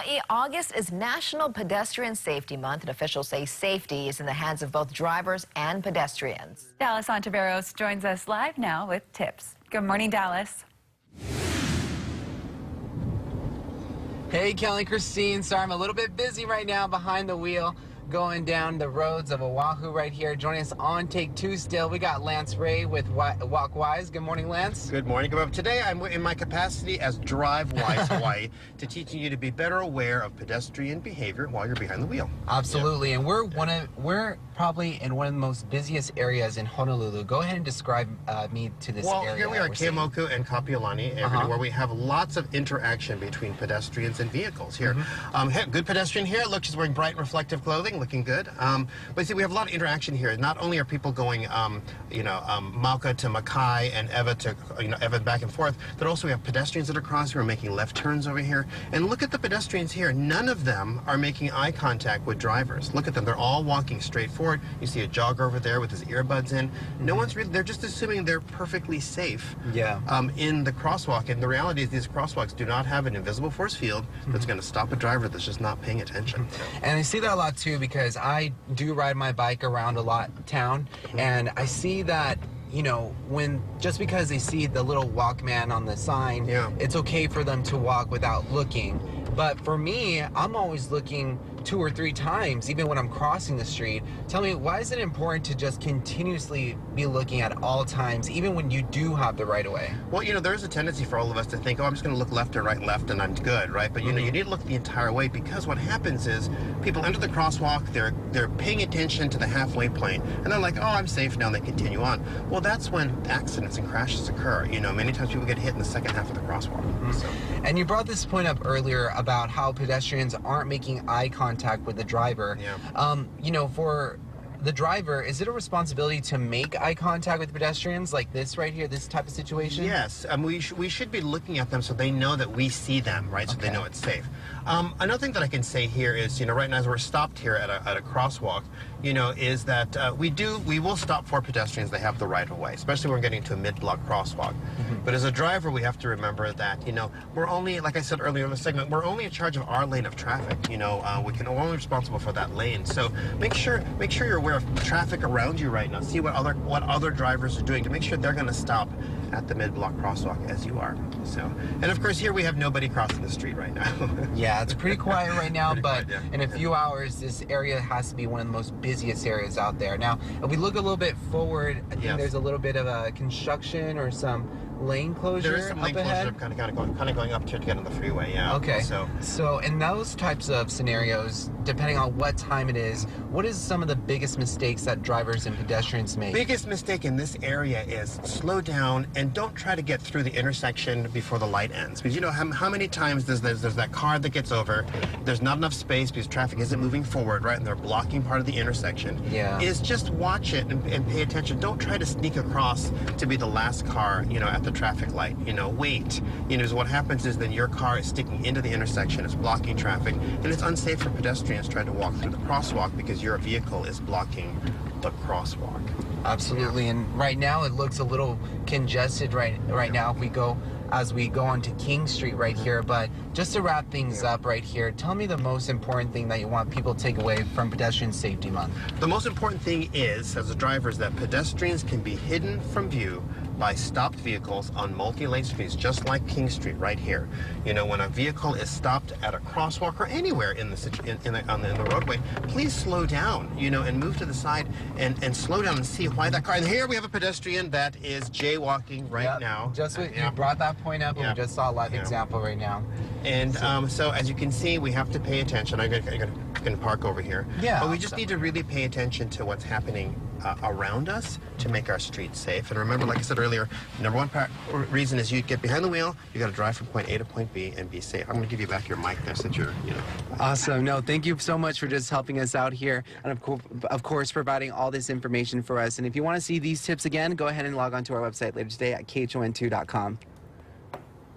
Hawaii, August is National Pedestrian Safety Month, and officials say safety is in the hands of both drivers and pedestrians. Dallas Ontiveros joins us live now with tips. Good morning, Dallas. Hey, Kelly, Christine. Sorry, I'm a little bit busy right now behind the wheel, going down the roads of Oahu right here. Joining us on Take Two still, we got Lance Ray with WalkWise. Good morning, Lance. Good morning. Today I'm in my capacity as DriveWise Hawaii to teaching you to be better aware of pedestrian behavior while you're behind the wheel. Absolutely, and we're probably in one of the most busiest areas in Honolulu. Go ahead and describe me to this area. Well, here we are at Keeaumoku and Kapiolani, where we have lots of interaction between pedestrians and vehicles here. Good pedestrian here. Look, she's wearing bright reflective clothing, looking good. But see, we have a lot of interaction here. Not only are people going, Mauka to Makai and Eva to, Eva back and forth, but also we have pedestrians that are crossing who are making left turns over here. And look at the pedestrians here. None of them are making eye contact with drivers. Look at them. They're all walking straight forward. You see a jogger over there with his earbuds in. No one's really, they're just assuming they're perfectly safe in the crosswalk. And the reality is these crosswalks do not have an invisible force field that's going to stop a driver that's just not paying attention. And I see that a lot too, because I do ride my bike around a lot town, and I see that just because they see the little Walkman on the sign, it's okay for them to walk without looking. But for me, I'm always looking 2 or 3 times, even when I'm crossing the street. Tell me, why is it important to just continuously be looking at all times, even when you do have the right of way? Well, there's a tendency for all of us to think, oh, I'm just going to look left or right, left, and I'm good, right? But you need to look the entire way, because what happens is people enter the crosswalk, they're paying attention to the halfway point, and they're like, oh, I'm safe now, and they continue on. Well, that's when accidents and crashes occur. Many times people get hit in the second half of the crosswalk. So. And you brought this point up earlier about how pedestrians aren't making eye contact with the driver. For the driver, is it a responsibility to make eye contact with pedestrians like this right here, this type of situation? Yes, we should be looking at them so they know that we see them, right? So they know it's safe. Another thing that I can say here is, right now as we're stopped here at a crosswalk, is that we will stop for pedestrians. They have the right of way, especially when we're getting to a mid-block crosswalk. But as a driver, we have to remember that, we're only, like I said earlier in the segment, we're only in charge of our lane of traffic. We're only responsible for that lane. So make sure you're aware of traffic around you right now. See what other drivers are doing to make sure they're going to stop at the mid-block crosswalk as you are. So, and of course here we have nobody crossing the street right now. Yeah, it's pretty quiet right now, but in a few hours this area has to be one of the most busiest areas out there. Now, if we look a little bit forward, I think there's a little bit of a construction or some lane closure. There is some lane closure kind of going up to get on the freeway. Yeah. Okay. So in those types of scenarios, depending on what time it is, what is some of the biggest mistakes that drivers and pedestrians make? Biggest mistake in this area is slow down and don't try to get through the intersection before the light ends. Because how many times there's that car that gets over, there's not enough space because traffic isn't moving forward, right? And they're blocking part of the intersection. Is just watch it and pay attention. Don't try to sneak across to be the last car, at the traffic light. Wait. So what happens is then your car is sticking into the intersection, it's blocking traffic, and it's unsafe for pedestrians trying to walk through the crosswalk because your vehicle is blocking the crosswalk. Absolutely, and right now it looks a little congested right now as we go onto King Street right here. But just to wrap things up right here, tell me the most important thing that you want people to take away from Pedestrian Safety Month. The most important thing is, as a driver, is that pedestrians can be hidden from view by stopped vehicles on multi-lane streets, just like King Street right here. When a vehicle is stopped at a crosswalk or anywhere in the roadway, please slow down, and move to the side and slow down and see why that car. And here we have a pedestrian that is jaywalking right now. Just you brought that point up, and we just saw a live example right now. And so as you can see, we have to pay attention. I'm gonna park over here. But we just need to really pay attention to what's happening around us to make our streets safe. And remember, like I said earlier, number one reason is you get behind the wheel, you got to drive from point A to point B and be safe. I'm going to give you back your mic there since you're, Awesome. No, thank you so much for just helping us out here, and of course providing all this information for us. And if you want to see these tips again, go ahead and log on to our website later today at khon2.com.